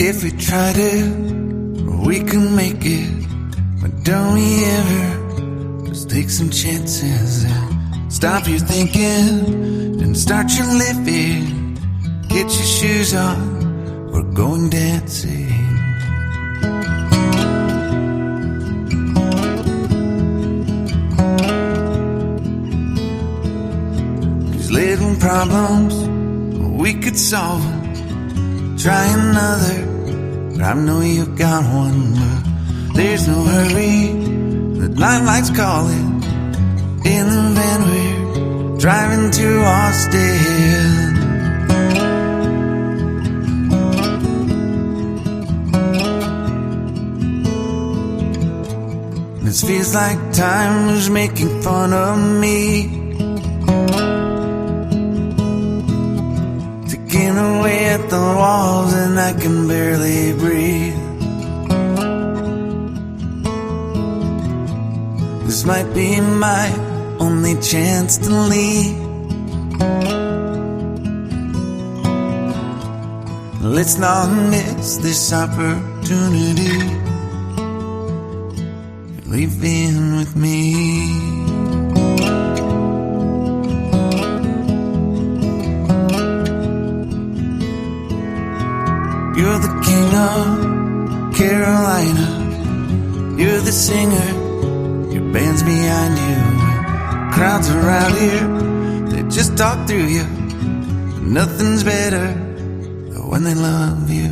If we tried it, we can make it. But don't we ever just take some chances and stop your thinking and start your living? Get your shoes on, we're going dancing. These little problems, we could solve them. Try another, but I know you got one. But there's no hurry, the lifelight's calling. In the van we're driving to Austin. This feels like time was making fun of me, ticking away at the walls and I can barely breathe. This might be my only chance to leave. Let's not miss this opportunity. You're leaving with me. You're the king of Carolina. You're the singer, your band's behind you. Crowds around here, they just talk through you. Nothing's better than when they love you.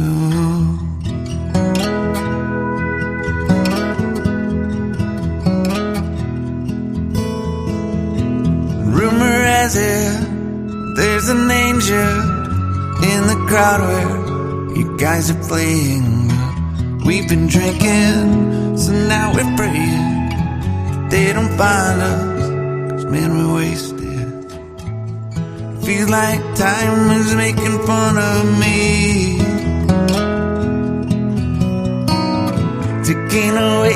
Rumor has it, there's an angel in the crowd where you guys are playing. We've been drinking, so now we're praying they don't find us, 'cause man, we're wasted. Feels like time is making fun of me, taking away